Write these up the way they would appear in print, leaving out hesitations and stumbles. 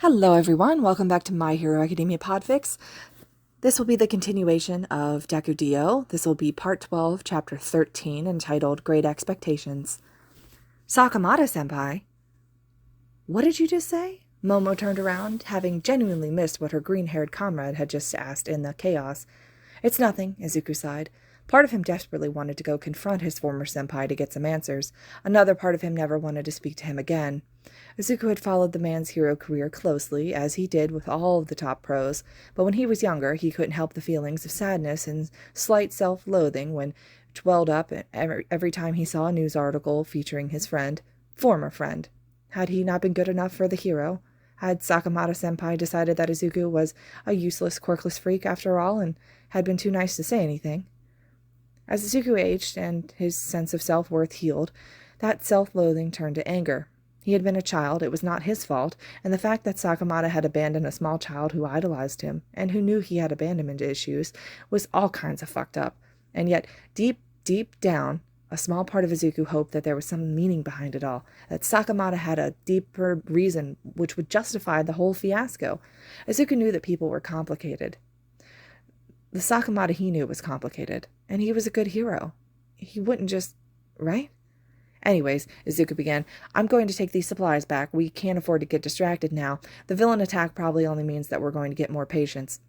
Hello everyone, welcome back to My Hero Academia Podfics. This will be the continuation of Deku D.O. This will be part 12, chapter 13, entitled Great Expectations. Sakamata-senpai? What did you just say? Momo turned around, having genuinely missed what her green-haired comrade had just asked in the chaos. It's nothing, Izuku sighed. Part of him desperately wanted to go confront his former senpai to get some answers. Another part of him never wanted to speak to him again. Izuku had followed the man's hero career closely, as he did with all of the top pros, but when he was younger, he couldn't help the feelings of sadness and slight self-loathing when it welled up every time he saw a news article featuring his former friend. Had he not been good enough for the hero? Had Sakamata-senpai decided that Izuku was a useless, quirkless freak after all, and had been too nice to say anything? As Izuku aged and his sense of self-worth healed, that self-loathing turned to anger. He had been a child, it was not his fault, and the fact that Sakamata had abandoned a small child who idolized him, and who knew he had abandonment issues, was all kinds of fucked up. And yet, deep, deep down, a small part of Izuku hoped that there was some meaning behind it all, that Sakamata had a deeper reason which would justify the whole fiasco. Izuku knew that people were complicated. The Sakamata he knew was complicated, and he was a good hero. He wouldn't just... right? Anyways, Izuku began, I'm going to take these supplies back. We can't afford to get distracted now. The villain attack probably only means that we're going to get more patients.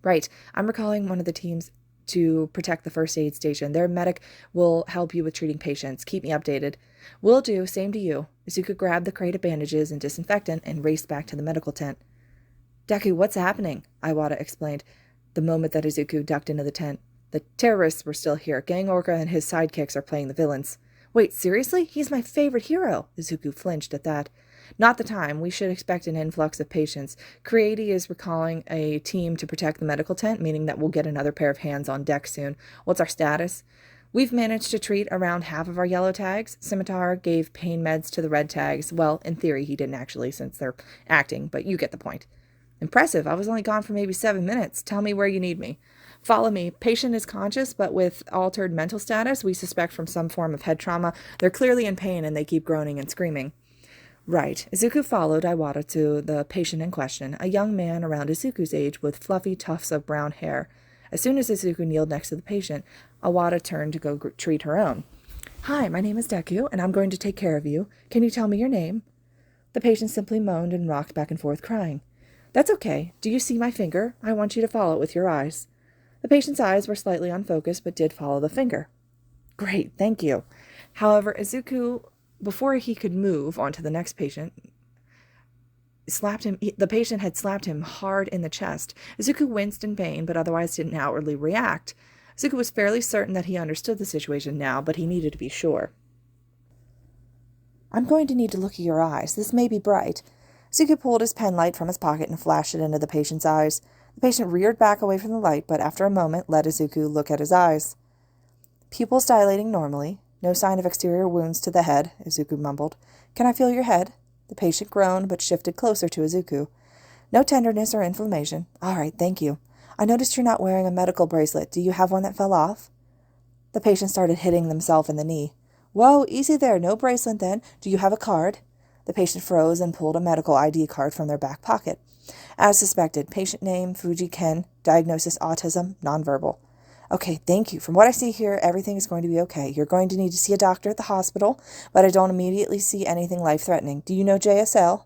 Right. I'm recalling one of the teams to protect the first aid station. Their medic will help you with treating patients. Keep me updated. Will do. Same to you. Izuku grabbed the crate of bandages and disinfectant and raced back to the medical tent. Deku, what's happening? Iwata explained, the moment that Izuku ducked into the tent. The terrorists were still here. Gang Orca and his sidekicks are playing the villains. Wait, seriously? He's my favorite hero. Izuku flinched at that. Not the time. We should expect an influx of patients. Creati is recalling a team to protect the medical tent, meaning that we'll get another pair of hands on deck soon. What's our status? We've managed to treat around half of our yellow tags. Scimitar gave pain meds to the red tags. Well, in theory, he didn't actually, since they're acting, but you get the point. Impressive. I was only gone for maybe 7 minutes. Tell me where you need me. Follow me. Patient is conscious, but with altered mental status, we suspect from some form of head trauma. They're clearly in pain, and they keep groaning and screaming. Right. Izuku followed Iwata to the patient in question, a young man around Izuku's age with fluffy tufts of brown hair. As soon as Izuku kneeled next to the patient, Iwata turned to go treat her own. Hi, my name is Deku, and I'm going to take care of you. Can you tell me your name? The patient simply moaned and rocked back and forth, crying. That's okay. Do you see my finger? I want you to follow it with your eyes. The patient's eyes were slightly unfocused, but did follow the finger. Great, thank you. However, Izuku, before he could move on to the next patient, the patient had slapped him hard in the chest. Izuku winced in pain, but otherwise didn't outwardly react. Izuku was fairly certain that he understood the situation now, but he needed to be sure. I'm going to need to look at your eyes. This may be bright. Izuku pulled his penlight from his pocket and flashed it into the patient's eyes. The patient reared back away from the light, but after a moment let Izuku look at his eyes. Pupils dilating normally. No sign of exterior wounds to the head, Izuku mumbled. Can I feel your head? The patient groaned, but shifted closer to Izuku. No tenderness or inflammation. All right, thank you. I noticed you're not wearing a medical bracelet. Do you have one that fell off? The patient started hitting themselves in the knee. Whoa, easy there. No bracelet then. Do you have a card? The patient froze and pulled a medical ID card from their back pocket. As suspected, patient name, Fuji Ken, diagnosis autism, nonverbal. Okay, thank you. From what I see here, everything is going to be okay. You're going to need to see a doctor at the hospital, but I don't immediately see anything life-threatening. Do you know JSL?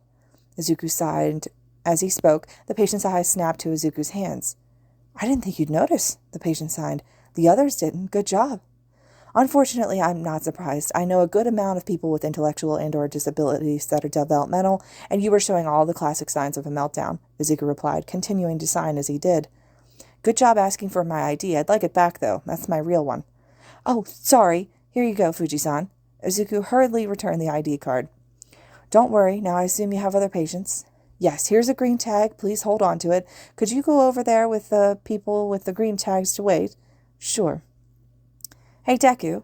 Izuku sighed, and as he spoke, the patient's eyes snapped to Izuku's hands. I didn't think you'd notice, the patient sighed. The others didn't. Good job. Unfortunately, I'm not surprised. I know a good amount of people with intellectual and/or disabilities that are developmental, and you were showing all the classic signs of a meltdown, Izuku replied, continuing to sign as he did. Good job asking for my ID. I'd like it back, though. That's my real one. Oh, sorry. Here you go, Fuji-san. Izuku hurriedly returned the ID card. Don't worry. Now I assume you have other patients. Yes, here's a green tag. Please hold on to it. Could you go over there with the people with the green tags to wait? Sure. Hey, Deku.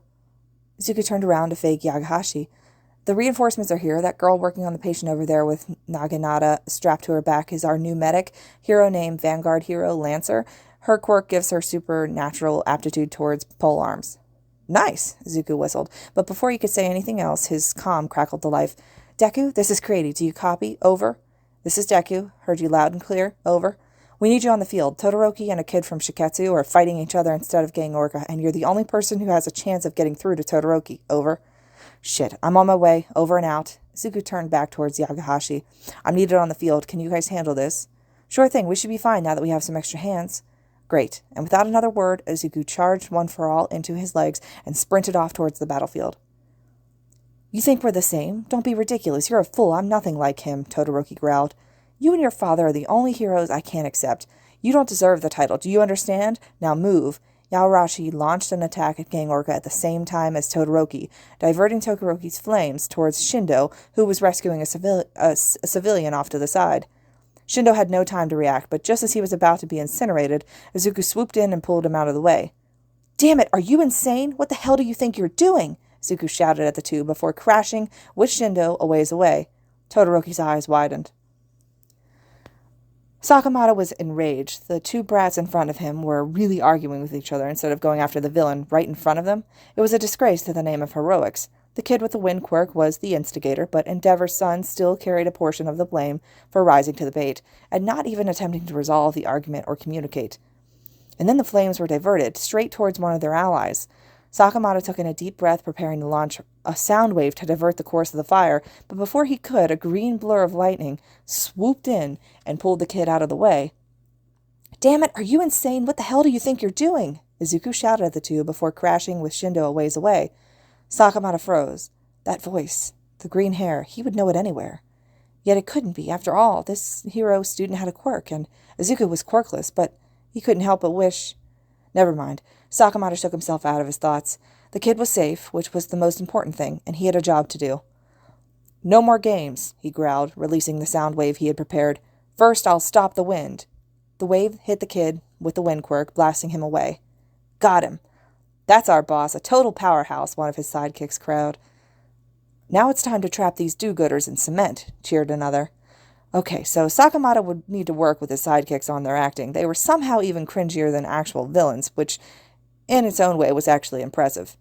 Izuku turned around to fake Yagahashi. The reinforcements are here. That girl working on the patient over there with Naginata strapped to her back is our new medic, hero named Vanguard Hero Lancer. Her quirk gives her supernatural aptitude towards pole arms. Nice, Izuku whistled, but before he could say anything else, his comm crackled to life. Deku, this is Creati. Do you copy? Over. This is Deku. Heard you loud and clear. Over. We need you on the field. Todoroki and a kid from Shiketsu are fighting each other instead of Gang Orca, and you're the only person who has a chance of getting through to Todoroki. Over. Shit, I'm on my way. Over and out. Izuku turned back towards Yagahashi. I'm needed on the field. Can you guys handle this? Sure thing. We should be fine now that we have some extra hands. Great. And without another word, Izuku charged one for all into his legs and sprinted off towards the battlefield. You think we're the same? Don't be ridiculous. You're a fool. I'm nothing like him, Todoroki growled. You and your father are the only heroes I can't accept. You don't deserve the title. Do you understand? Now move. Yaorashi launched an attack at Gang Orca at the same time as Todoroki, diverting Todoroki's flames towards Shindo, who was rescuing a civilian off to the side. Shindo had no time to react, but just as he was about to be incinerated, Izuku swooped in and pulled him out of the way. Damn it, are you insane? What the hell do you think you're doing? Izuku shouted at the two before crashing with Shindo a ways away. Todoroki's eyes widened. Sakamoto was enraged. The two brats in front of him were really arguing with each other instead of going after the villain right in front of them. It was a disgrace to the name of heroics. The kid with the wind quirk was the instigator, but Endeavor's son still carried a portion of the blame for rising to the bait, and not even attempting to resolve the argument or communicate. And then the flames were diverted, straight towards one of their allies. Sakamoto took in a deep breath, preparing to launch a sound wave to divert the course of the fire, but before he could, a green blur of lightning swooped in and pulled the kid out of the way. Damn it, are you insane? What the hell do you think you're doing? Izuku shouted at the two before crashing with Shindo a ways away. Sakamoto froze. That voice, the green hair, he would know it anywhere. Yet it couldn't be. After all, this hero student had a quirk, and Izuku was quirkless, but he couldn't help but wish... Never mind. Sakamoto shook himself out of his thoughts. The kid was safe, which was the most important thing, and he had a job to do. No more games, he growled, releasing the sound wave he had prepared. First, I'll stop the wind. The wave hit the kid with the wind quirk, blasting him away. Got him. That's our boss, a total powerhouse, one of his sidekicks crowed. Now it's time to trap these do-gooders in cement, cheered another. Okay, so Sakamoto would need to work with his sidekicks on their acting. They were somehow even cringier than actual villains, which, in its own way, was actually impressive.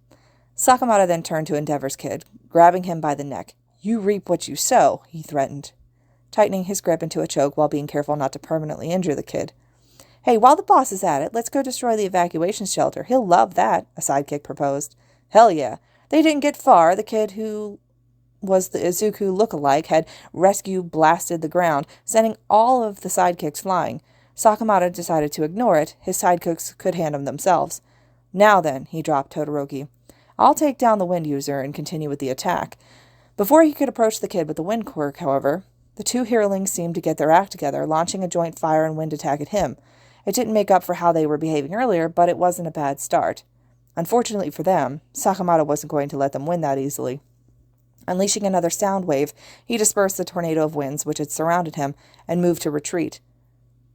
Sakamoto then turned to Endeavor's kid, grabbing him by the neck. You reap what you sow, he threatened, tightening his grip into a choke while being careful not to permanently injure the kid. Hey, while the boss is at it, let's go destroy the evacuation shelter. He'll love that, a sidekick proposed. Hell yeah. They didn't get far. The kid who was the Izuku look-alike had rescue blasted the ground, sending all of the sidekicks flying. Sakamoto decided to ignore it. His sidekicks could handle themselves. Now then, he dropped Todoroki. I'll take down the wind user and continue with the attack. Before he could approach the kid with the wind quirk, however, the two heroings seemed to get their act together, launching a joint fire and wind attack at him. It didn't make up for how they were behaving earlier, but it wasn't a bad start. Unfortunately for them, Sakamoto wasn't going to let them win that easily. Unleashing another sound wave, he dispersed the tornado of winds which had surrounded him and moved to retreat.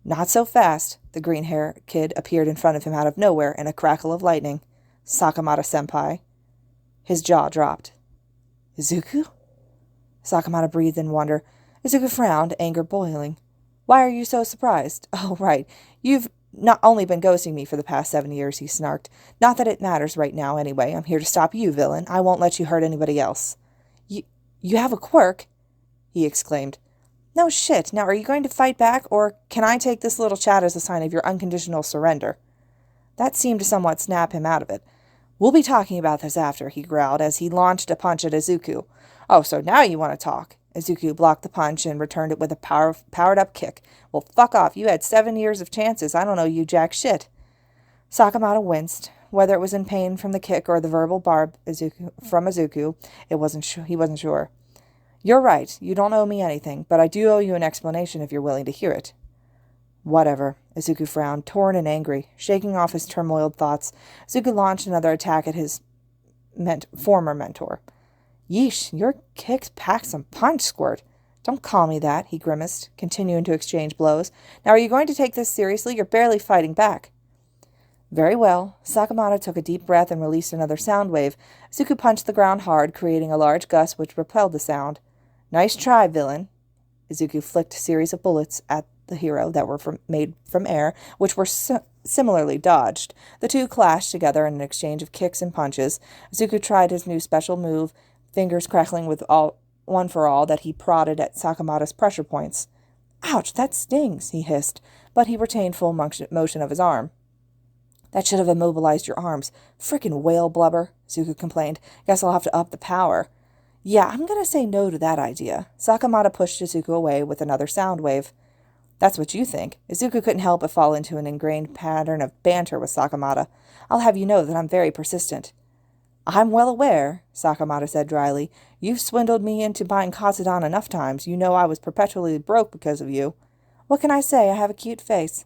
Not so fast. The green-haired kid appeared in front of him out of nowhere in a crackle of lightning. Sakamoto-senpai. His jaw dropped. Izuku? Sakamoto breathed in wonder. Izuku frowned, anger boiling. Why are you so surprised? Oh, right. You've not only been ghosting me for the past 7 years, he snarked. Not that it matters right now, anyway. I'm here to stop you, villain. I won't let you hurt anybody else. You have a quirk? He exclaimed. No shit. Now, are you going to fight back, or can I take this little chat as a sign of your unconditional surrender? That seemed to somewhat snap him out of it. We'll be talking about this after, he growled as he launched a punch at Izuku. Oh, so now you want to talk. Izuku blocked the punch and returned it with a powered-up kick. Well, fuck off. You had 7 years of chances. I don't know you jack shit. Sakamoto winced. Whether it was in pain from the kick or the verbal barb from Izuku, he wasn't sure. You're right. You don't owe me anything, but I do owe you an explanation if you're willing to hear it. Whatever. Izuku frowned, torn and angry. Shaking off his turmoiled thoughts, Izuku launched another attack at his former mentor. Yeesh, your kicks pack some punch, Squirt. Don't call me that, he grimaced, continuing to exchange blows. Now are you going to take this seriously? You're barely fighting back. Very well. Sakamoto took a deep breath and released another sound wave. Izuku punched the ground hard, creating a large gust which repelled the sound. Nice try, villain. Izuku flicked a series of bullets at the hero that were made from air, which were similarly dodged. The two clashed together in an exchange of kicks and punches. Izuku tried his new special move, fingers crackling with one for all that he prodded at Sakamoto's pressure points. Ouch, that stings, he hissed, but he retained full motion of his arm. That should have immobilized your arms. Frickin' whale blubber, Zuko complained. Guess I'll have to up the power. Yeah, I'm gonna say no to that idea. Sakamata pushed Izuku away with another sound wave. That's what you think. Izuku couldn't help but fall into an ingrained pattern of banter with Sakamata. I'll have you know that I'm very persistent. I'm well aware, Sakamata said dryly. You've swindled me into buying Kazudon enough times. You know I was perpetually broke because of you. What can I say? I have a cute face.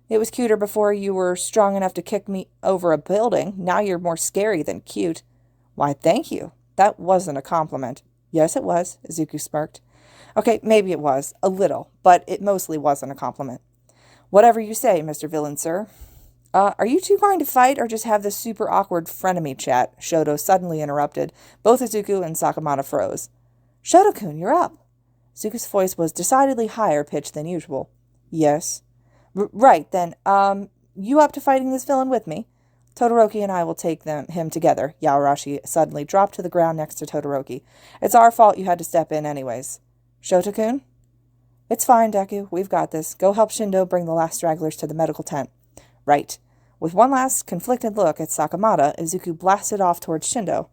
It was cuter before you were strong enough to kick me over a building. Now you're more scary than cute. Why, thank you. That wasn't a compliment. Yes, it was, Izuku smirked. Okay, maybe it was. A little. But it mostly wasn't a compliment. Whatever you say, Mr. Villain, sir. Are you two going to fight or just have this super awkward frenemy chat? Shoto suddenly interrupted. Both Izuku and Sakamata froze. Shoto-kun, you're up. Izuku's voice was decidedly higher pitched than usual. Yes. Right, then, you up to fighting this villain with me? Todoroki and I will take him together. Yaorashi suddenly dropped to the ground next to Todoroki. It's our fault you had to step in anyways. Shoto-kun? It's fine, Deku. We've got this. Go help Shindo bring the last stragglers to the medical tent. Right. With one last conflicted look at Sakamata, Izuku blasted off towards Shindo.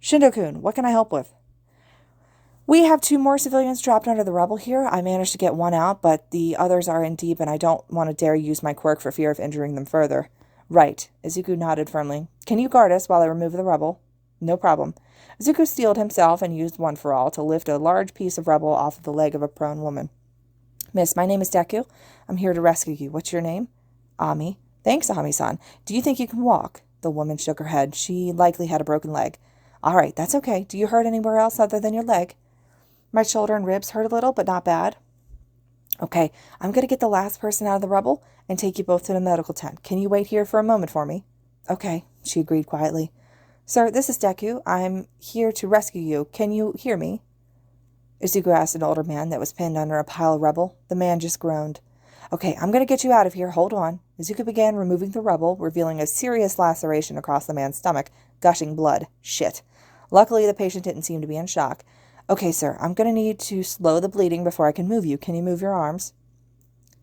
Shindo-kun, what can I help with? We have 2 more civilians trapped under the rubble here. I managed to get one out, but the others are in deep, and I don't want to dare use my quirk for fear of injuring them further. Right. Izuku nodded firmly. Can you guard us while I remove the rubble? No problem. Izuku steeled himself and used One for All to lift a large piece of rubble off of the leg of a prone woman. Miss, my name is Deku. I'm here to rescue you. What's your name? Ami. Thanks, Ami-san. Do you think you can walk? The woman shook her head. She likely had a broken leg. All right, that's okay. Do you hurt anywhere else other than your leg? My shoulder and ribs hurt a little, but not bad. Okay, I'm going to get the last person out of the rubble and take you both to the medical tent. Can you wait here for a moment for me? Okay, she agreed quietly. Sir, this is Deku. I'm here to rescue you. Can you hear me? Izuku asked an older man that was pinned under a pile of rubble. The man just groaned. Okay, I'm going to get you out of here. Hold on. Izuku began removing the rubble, revealing a serious laceration across the man's stomach, gushing blood. Shit. Luckily, the patient didn't seem to be in shock. Okay, sir, I'm going to need to slow the bleeding before I can move you. Can you move your arms?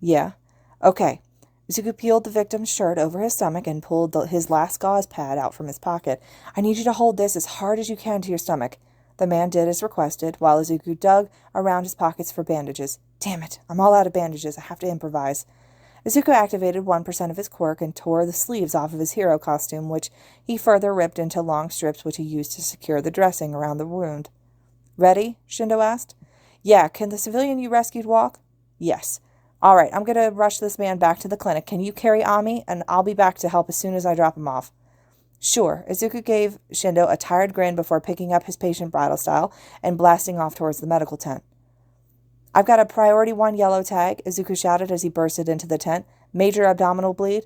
Yeah. Okay. Izuku peeled the victim's shirt over his stomach and pulled his last gauze pad out from his pocket. I need you to hold this as hard as you can to your stomach. The man did as requested, while Izuku dug around his pockets for bandages. Damn it, I'm all out of bandages. I have to improvise. Izuku activated 1% of his quirk and tore the sleeves off of his hero costume, which he further ripped into long strips which he used to secure the dressing around the wound. Ready? Shindo asked. Yeah, can the civilian you rescued walk? Yes. All right, I'm going to rush this man back to the clinic. Can you carry Ami? And I'll be back to help as soon as I drop him off. Sure. Izuku gave Shindo a tired grin before picking up his patient bridal style and blasting off towards the medical tent. I've got a priority 1 yellow tag, Izuku shouted as he bursted into the tent. Major abdominal bleed.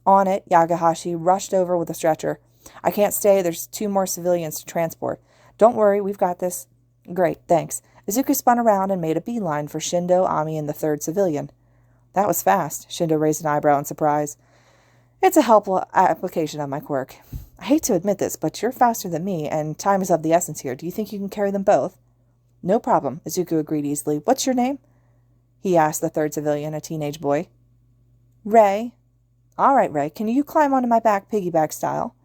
On it, Yagahashi rushed over with a stretcher. I can't stay. There's 2 more civilians to transport. Don't worry, we've got this. Great, thanks. Izuku spun around and made a beeline for Shindo, Ami, and the 3rd civilian. That was fast. Shindo raised an eyebrow in surprise. It's a helpful application of my quirk. I hate to admit this, but you're faster than me, and time is of the essence here. Do you think you can carry them both? No problem, Izuku agreed easily. What's your name? He asked the 3rd civilian, a teenage boy. Ray. All right, Ray, can you climb onto my back piggyback style?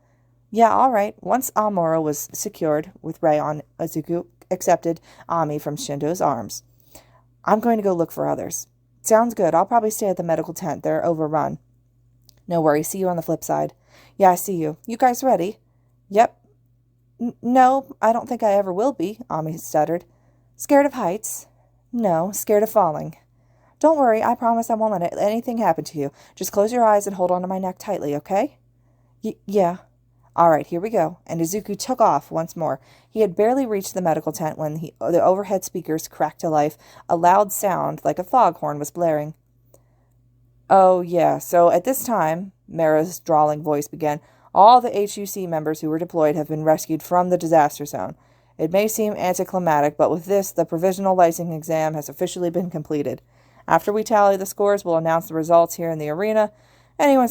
Yeah, all right. Once Amuro was secured with Ray on, Izuku accepted Ami from Shindo's arms. I'm going to go look for others. Sounds good. I'll probably stay at the medical tent. They're overrun. No worries. See you on the flip side. Yeah, I see you. You guys ready? Yep. No, I don't think I ever will be, Ami stuttered. Scared of heights? No, scared of falling. Don't worry. I promise I won't let anything happen to you. Just close your eyes and hold onto my neck tightly, okay? Yeah. All right, here we go. And Izuku took off once more. He had barely reached the medical tent when the overhead speakers cracked to life. A loud sound, like a foghorn, was blaring. Oh, yeah, so at this time, Mara's drawling voice began, all the HUC members who were deployed have been rescued from the disaster zone. It may seem anticlimactic, but with this, the provisional licensing exam has officially been completed. After we tally the scores, we'll announce the results here in the arena. Anyone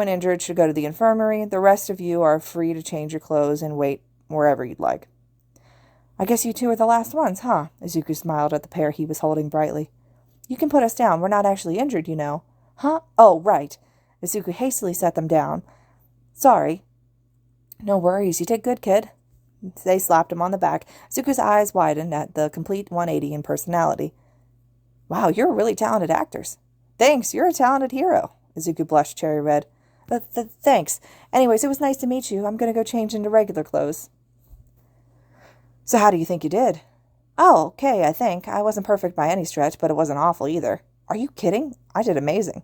injured should go to the infirmary. The rest of you are free to change your clothes and wait wherever you'd like. I guess you 2 are the last ones, huh? Izuku smiled at the pair he was holding brightly. You can put us down. We're not actually injured, you know. Huh? Oh, right. Izuku hastily set them down. Sorry. No worries. You did good, kid. They slapped him on the back. Izuku's eyes widened at the complete 180 in personality. Wow, you're really talented actors. Thanks. You're a talented hero. Izuku blushed cherry red. Thanks. Anyways, it was nice to meet you. I'm going to go change into regular clothes. So how do you think you did? Oh, okay, I think. I wasn't perfect by any stretch, but it wasn't awful either. Are you kidding? I did amazing.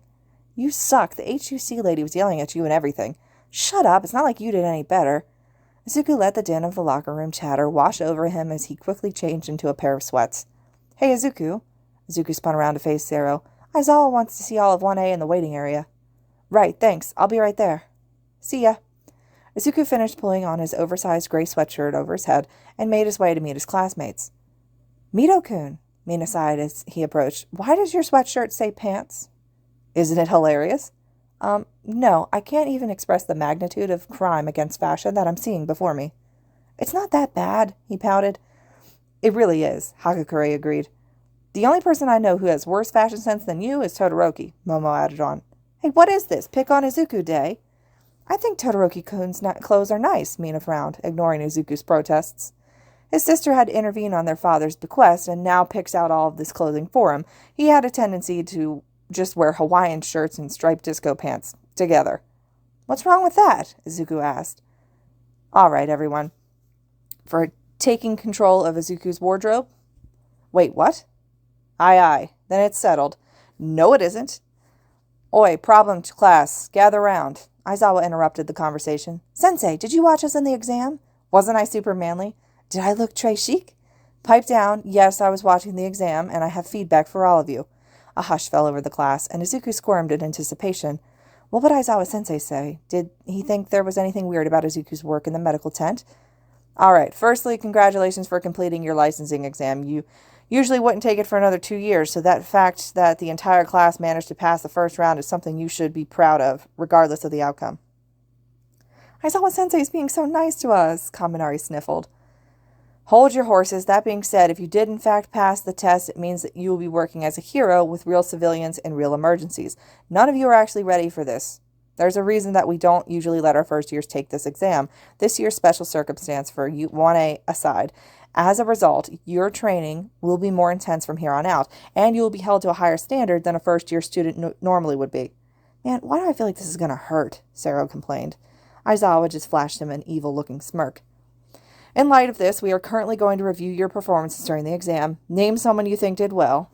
You suck. The HUC lady was yelling at you and everything. Shut up. It's not like you did any better. Izuku let the din of the locker room chatter wash over him as he quickly changed into a pair of sweats. Hey, Izuku. Izuku spun around to face Zero. Aizawa wants to see all of 1A in the waiting area. Right, thanks. I'll be right there. See ya. Izuku finished pulling on his oversized gray sweatshirt over his head and made his way to meet his classmates. Mito-kun, Mina sighed as he approached. Why does your sweatshirt say pants? Isn't it hilarious? No, I can't even express the magnitude of crime against fashion that I'm seeing before me. It's not that bad, he pouted. It really is, Hagakure agreed. The only person I know who has worse fashion sense than you is Todoroki, Momo added on. Hey, what is this? Pick on Izuku Day? I think Todoroki-kun's clothes are nice, Mina frowned, ignoring Izuku's protests. His sister had intervened on their father's bequest and now picks out all of this clothing for him. He had a tendency to just wear Hawaiian shirts and striped disco pants together. What's wrong with that? Izuku asked. All right, everyone. For taking control of Izuku's wardrobe? Wait, what? Aye. Then it's settled. No, it isn't. Oi, problem to class. Gather round. Aizawa interrupted the conversation. Sensei, did you watch us in the exam? Wasn't I super manly? Did I look très chic? Pipe down. Yes, I was watching the exam, and I have feedback for all of you. A hush fell over the class, and Izuku squirmed in anticipation. What would Aizawa-sensei say? Did he think there was anything weird about Izuku's work in the medical tent? All right. Firstly, congratulations for completing your licensing exam. You usually wouldn't take it for another 2 years, so that fact that the entire class managed to pass the first round is something you should be proud of, regardless of the outcome. Aizawa-sensei is being so nice to us, Kaminari sniffled. Hold your horses. That being said, if you did in fact pass the test, it means that you will be working as a hero with real civilians in real emergencies. None of you are actually ready for this. There's a reason that we don't usually let our first years take this exam. This year's special circumstance for you 1A aside. As a result, your training will be more intense from here on out, and you will be held to a higher standard than a first-year student normally would be. Man, why do I feel like this is going to hurt? Sero complained. Aizawa just flashed him an evil-looking smirk. In light of this, we are currently going to review your performances during the exam. Name someone you think did well.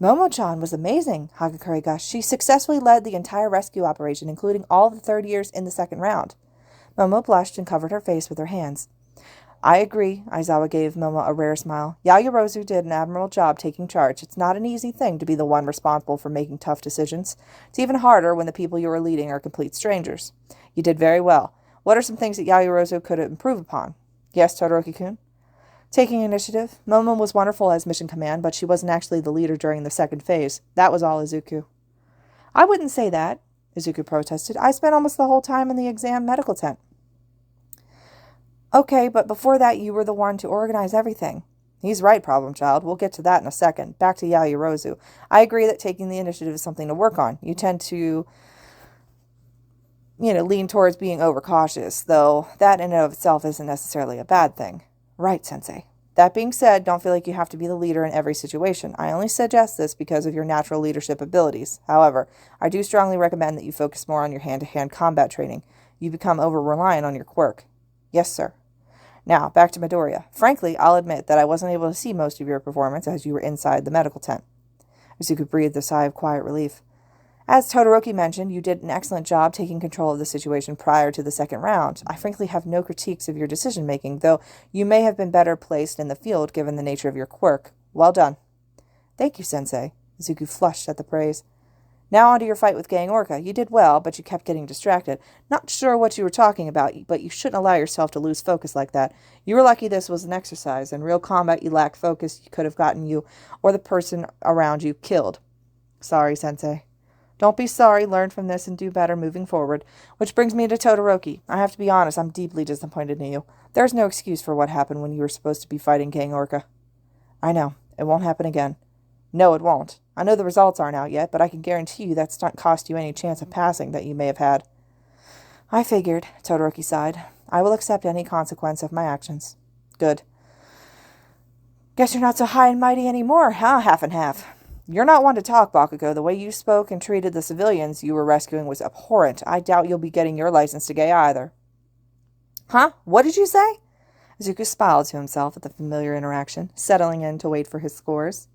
Momo-chan was amazing, Hagakure gushed. She successfully led the entire rescue operation, including all of the third years in the second round. Momo blushed and covered her face with her hands. I agree, Aizawa gave Momo a rare smile. Yaoyorozu did an admirable job taking charge. It's not an easy thing to be the one responsible for making tough decisions. It's even harder when the people you are leading are complete strangers. You did very well. What are some things that Yaoyorozu could improve upon? Yes, Todoroki-kun? Taking initiative. Momo was wonderful as mission command, but she wasn't actually the leader during the second phase. That was all Izuku. I wouldn't say that, Izuku protested. I spent almost the whole time in the exam medical tent. Okay, but before that you were the one to organize everything. He's right, problem child. We'll get to that in a second. Back to Yaoyorozu. I agree that taking the initiative is something to work on. You tend to, lean towards being overcautious, though that in and of itself isn't necessarily a bad thing. Right, Sensei. That being said, don't feel like you have to be the leader in every situation. I only suggest this because of your natural leadership abilities. However, I do strongly recommend that you focus more on your hand-to-hand combat training. You become over-reliant on your quirk. Yes, sir. Now, back to Midoriya. Frankly, I'll admit that I wasn't able to see most of your performance as you were inside the medical tent. Izuku breathed a sigh of quiet relief. As Todoroki mentioned, you did an excellent job taking control of the situation prior to the second round. I frankly have no critiques of your decision-making, though you may have been better placed in the field given the nature of your quirk. Well done. Thank you, Sensei. Izuku flushed at the praise. Now on to your fight with Gang Orca. You did well, but you kept getting distracted. Not sure what you were talking about, but you shouldn't allow yourself to lose focus like that. You were lucky this was an exercise. In real combat, you lacked focus. You could have gotten you or the person around you killed. Sorry, Sensei. Don't be sorry. Learn from this and do better moving forward. Which brings me to Todoroki. I have to be honest, I'm deeply disappointed in you. There's no excuse for what happened when you were supposed to be fighting Gang Orca. I know. It won't happen again. No, it won't. I know the results aren't out yet, but I can guarantee you that's not cost you any chance of passing that you may have had. I figured, Todoroki sighed. I will accept any consequence of my actions. Good. Guess you're not so high and mighty anymore, huh? Half and half. You're not one to talk, Bakugo. The way you spoke and treated the civilians you were rescuing was abhorrent. I doubt you'll be getting your license to gay either. Huh? What did you say? Izuku smiled to himself at the familiar interaction, settling in to wait for his scores.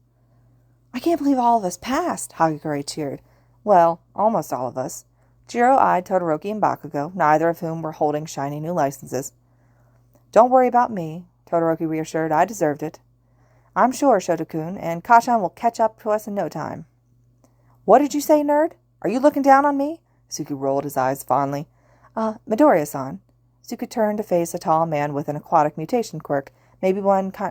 I can't believe all of us passed, Hagakure cheered. Well, almost all of us. Jiro eyed Todoroki and Bakugo, neither of whom were holding shiny new licenses. Don't worry about me, Todoroki reassured. I deserved it. I'm sure, Shota-kun, and Kashan will catch up to us in no time. What did you say, nerd? Are you looking down on me? Izuku rolled his eyes fondly. Midoriya-san. Izuku turned to face a tall man with an aquatic mutation quirk, maybe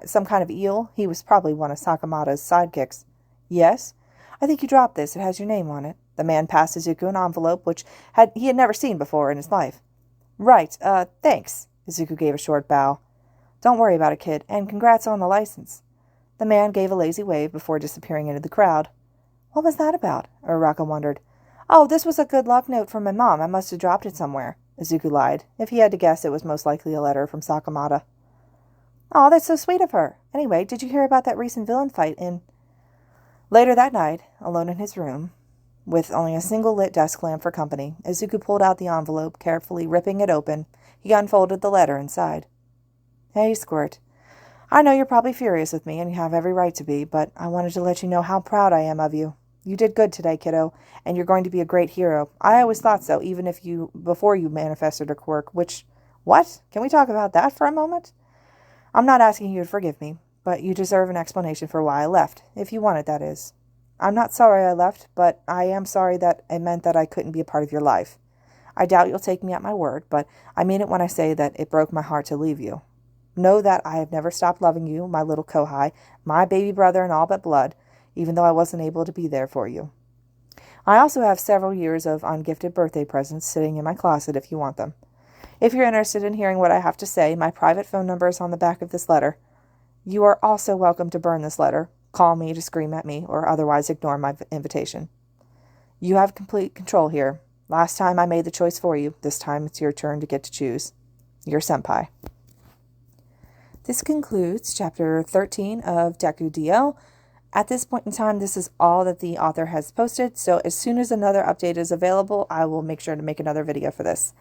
some kind of eel. He was probably one of Sakamata's sidekicks. Yes? I think you dropped this. It has your name on it. The man passed Izuku an envelope which he had never seen before in his life. Right, thanks. Izuku gave a short bow. Don't worry about it, kid, and congrats on the license. The man gave a lazy wave before disappearing into the crowd. What was that about? Uraraka wondered. Oh, this was a good luck note from my mom. I must have dropped it somewhere. Izuku lied. If he had to guess, it was most likely a letter from Sakamata. Oh, that's so sweet of her. Anyway, did you hear about that recent villain fight in... Later that night, alone in his room, with only a single lit desk lamp for company, Izuku pulled out the envelope, carefully ripping it open. He unfolded the letter inside. Hey, Squirt. I know you're probably furious with me, and you have every right to be, but I wanted to let you know how proud I am of you. You did good today, kiddo, and you're going to be a great hero. I always thought so, even before you manifested a quirk, which... What? Can we talk about that for a moment? I'm not asking you to forgive me, but you deserve an explanation for why I left, if you want it, that is. I'm not sorry I left, but I am sorry that it meant that I couldn't be a part of your life. I doubt you'll take me at my word, but I mean it when I say that it broke my heart to leave you. Know that I have never stopped loving you, my little Kohai, my baby brother in all but blood, even though I wasn't able to be there for you. I also have several years of ungifted birthday presents sitting in my closet if you want them. If you're interested in hearing what I have to say, my private phone number is on the back of this letter. You are also welcome to burn this letter, call me to scream at me, or otherwise ignore my invitation. You have complete control here. Last time I made the choice for you. This time it's your turn to get to choose. Your senpai. This concludes Chapter 13 of Deku D.O. At this point in time, this is all that the author has posted, so as soon as another update is available, I will make sure to make another video for this.